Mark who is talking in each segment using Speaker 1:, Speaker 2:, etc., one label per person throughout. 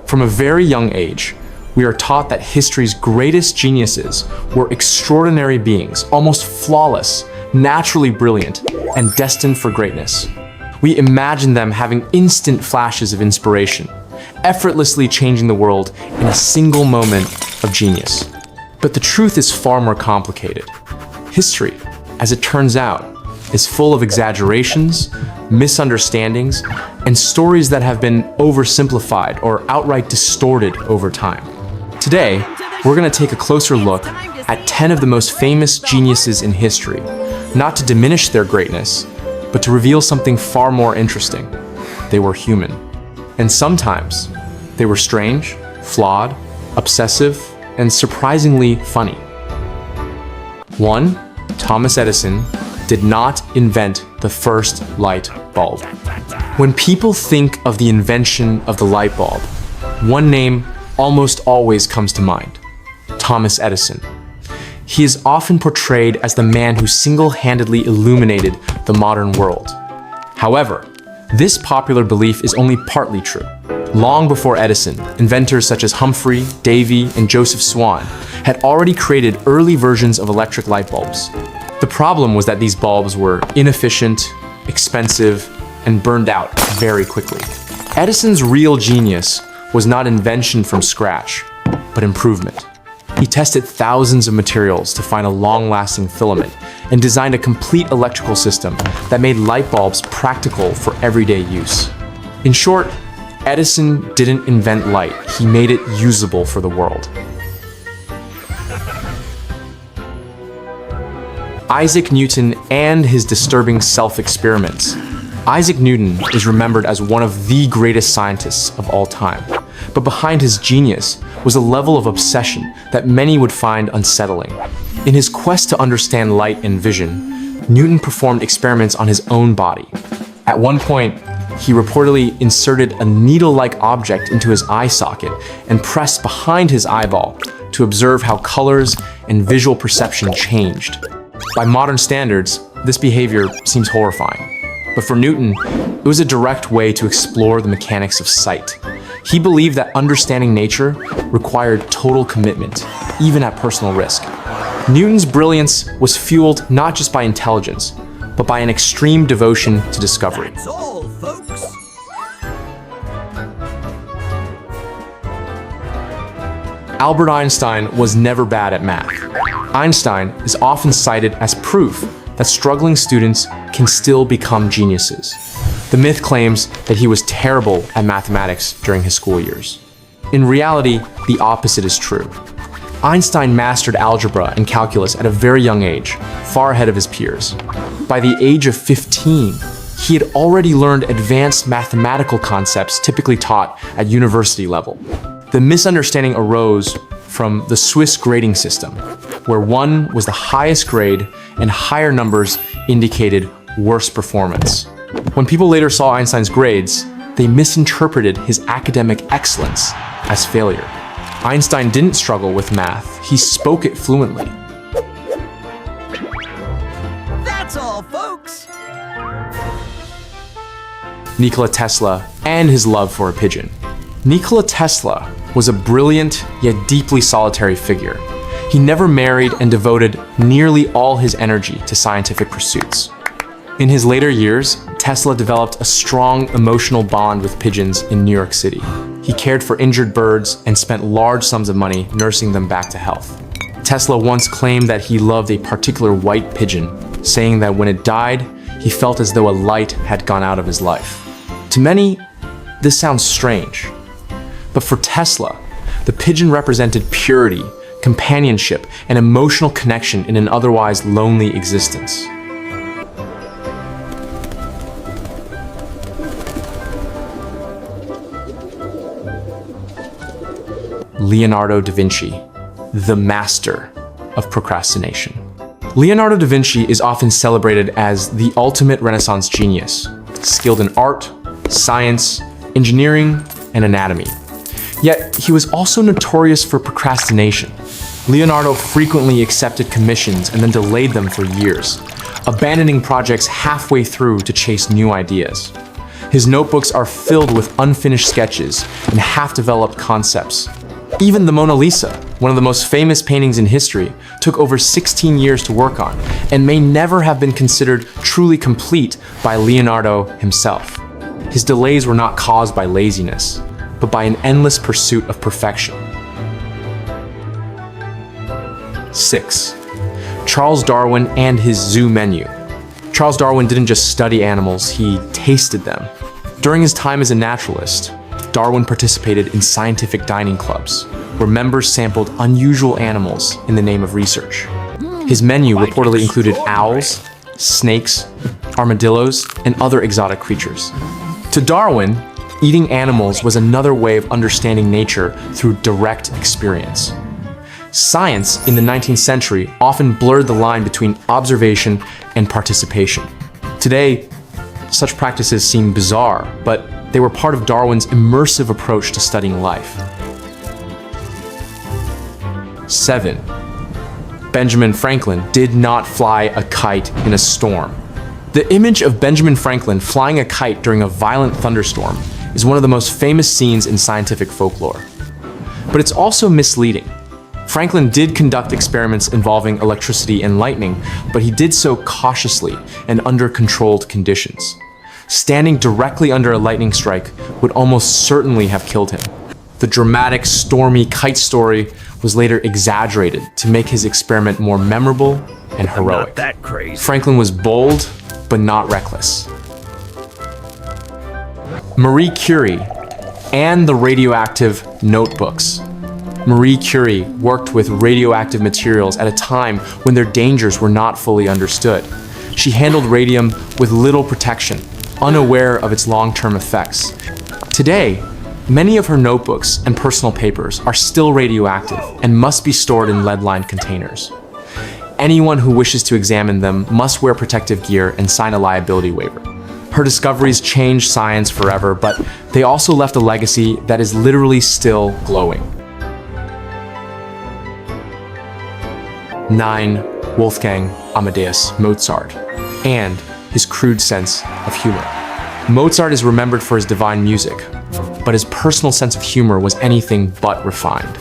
Speaker 1: From a very young age, we are taught that history's greatest geniuses were extraordinary beings, almost flawless, naturally brilliant, and destined for greatness. We imagine them having instant flashes of inspiration, effortlessly changing the world in a single moment of genius. But the truth is far more complicated. History, as it turns out, is full of exaggerations, misunderstandings, and stories that have been oversimplified or outright distorted over time. Today, we're going to take a closer look at 10 of the most famous geniuses in history, not to diminish their greatness, but to reveal something far more interesting. They were human. And sometimes, they were strange, flawed, obsessive, and surprisingly funny. 1. Thomas Edison did not invent the first light bulb. When people think of the invention of the light bulb, one name almost always comes to mind: Thomas Edison. He is often portrayed as the man who single-handedly illuminated the modern world. However, this popular belief is only partly true. Long before Edison, inventors such as Humphrey, Davy, and Joseph Swan had already created early versions of electric light bulbs. The problem was that these bulbs were inefficient, expensive, and burned out very quickly. Edison's real genius was not invention from scratch, but improvement. He tested thousands of materials to find a long-lasting filament and designed a complete electrical system that made light bulbs practical for everyday use. In short, Edison didn't invent light, he made it usable for the world. Isaac Newton and his disturbing self-experiments. Isaac Newton is remembered as one of the greatest scientists of all time, but behind his genius was a level of obsession that many would find unsettling. In his quest to understand light and vision, Newton performed experiments on his own body. At one point, he reportedly inserted a needle-like object into his eye socket and pressed behind his eyeball to observe how colors and visual perception changed. By modern standards, this behavior seems horrifying. But for Newton, it was a direct way to explore the mechanics of sight. He believed that understanding nature required total commitment, even at personal risk. Newton's brilliance was fueled not just by intelligence, but by an extreme devotion to discovery.
Speaker 2: That's all, folks.
Speaker 1: Albert Einstein was never bad at math. Einstein is often cited as proof that struggling students can still become geniuses. The myth claims that he was terrible at mathematics during his school years. In reality, the opposite is true. Einstein mastered algebra and calculus at a very young age, far ahead of his peers. By the age of 15, he had already learned advanced mathematical concepts typically taught at university level. The misunderstanding arose from the Swiss grading system, where 1 was the highest grade and higher numbers indicated worse performance. When people later saw Einstein's grades, they misinterpreted his academic excellence as failure. Einstein didn't struggle with math, he spoke it fluently.
Speaker 2: That's all, folks.
Speaker 1: Nikola Tesla and his love for a pigeon. Nikola Tesla was a brilliant yet deeply solitary figure. He never married and devoted nearly all his energy to scientific pursuits. In his later years, Tesla developed a strong emotional bond with pigeons in New York City. He cared for injured birds and spent large sums of money nursing them back to health. Tesla once claimed that he loved a particular white pigeon, saying that when it died, he felt as though a light had gone out of his life. To many, this sounds strange. But for Tesla, the pigeon represented purity, companionship, and emotional connection in an otherwise lonely existence. Leonardo da Vinci, the master of procrastination. Leonardo da Vinci is often celebrated as the ultimate Renaissance genius, skilled in art, science, engineering, and anatomy. Yet, he was also notorious for procrastination. Leonardo frequently accepted commissions and then delayed them for years, abandoning projects halfway through to chase new ideas. His notebooks are filled with unfinished sketches and half-developed concepts. Even the Mona Lisa, one of the most famous paintings in history, took over 16 years to work on and may never have been considered truly complete by Leonardo himself. His delays were not caused by laziness, but by an endless pursuit of perfection. 6. Charles Darwin and his zoo menu. Charles Darwin didn't just study animals, he tasted them. During his time as a naturalist, Darwin participated in scientific dining clubs, where members sampled unusual animals in the name of research. His menu reportedly included owls, snakes, armadillos, and other exotic creatures. To Darwin, eating animals was another way of understanding nature through direct experience. Science in the 19th century often blurred the line between observation and participation. Today, such practices seem bizarre, but they were part of Darwin's immersive approach to studying life. 7. Benjamin Franklin did not fly a kite in a storm. The image of Benjamin Franklin flying a kite during a violent thunderstorm is one of the most famous scenes in scientific folklore. But it's also misleading. Franklin did conduct experiments involving electricity and lightning, but he did so cautiously and under controlled conditions. Standing directly under a lightning strike would almost certainly have killed him. The dramatic, stormy kite story was later exaggerated to make his experiment more memorable and heroic.
Speaker 2: Not that crazy.
Speaker 1: Franklin was bold, but not reckless. Marie Curie and the radioactive notebooks. Marie Curie worked with radioactive materials at a time when their dangers were not fully understood. She handled radium with little protection, unaware of its long-term effects. Today, many of her notebooks and personal papers are still radioactive and must be stored in lead-lined containers. Anyone who wishes to examine them must wear protective gear and sign a liability waiver. Her discoveries changed science forever, but they also left a legacy that is literally still glowing. 9. Wolfgang Amadeus Mozart and his crude sense of humor. Mozart is remembered for his divine music, but his personal sense of humor was anything but refined.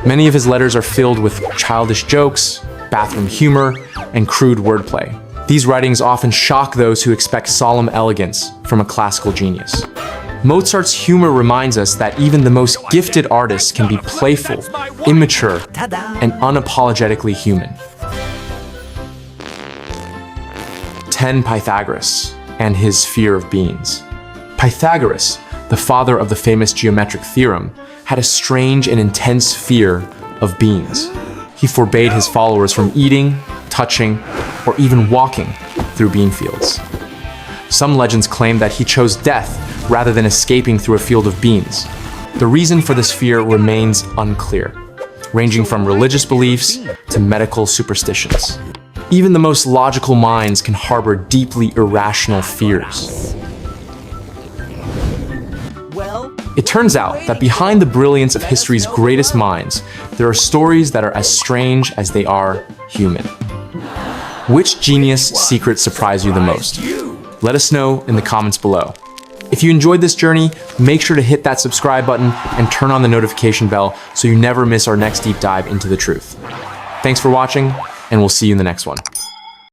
Speaker 1: Many of his letters are filled with childish jokes, bathroom humor, and crude wordplay. These writings often shock those who expect solemn elegance from a classical genius. Mozart's humor reminds us that even the most gifted artists can be playful, immature, and unapologetically human. 10. Pythagoras and his fear of beans. Pythagoras, the father of the famous geometric theorem, had a strange and intense fear of beans. He forbade his followers from eating, touching, or even walking through bean fields. Some legends claim that he chose death rather than escaping through a field of beans. The reason for this fear remains unclear, ranging from religious beliefs to medical superstitions. Even the most logical minds can harbor deeply irrational fears. It turns out that behind the brilliance of history's greatest minds, there are stories that are as strange as they are human. Which genius secrets surprise you the most? Let us know in the comments below. If you enjoyed this journey, make sure to hit that subscribe button and turn on the notification bell so you never miss our next deep dive into the truth. Thanks for watching, and we'll see you in the next one.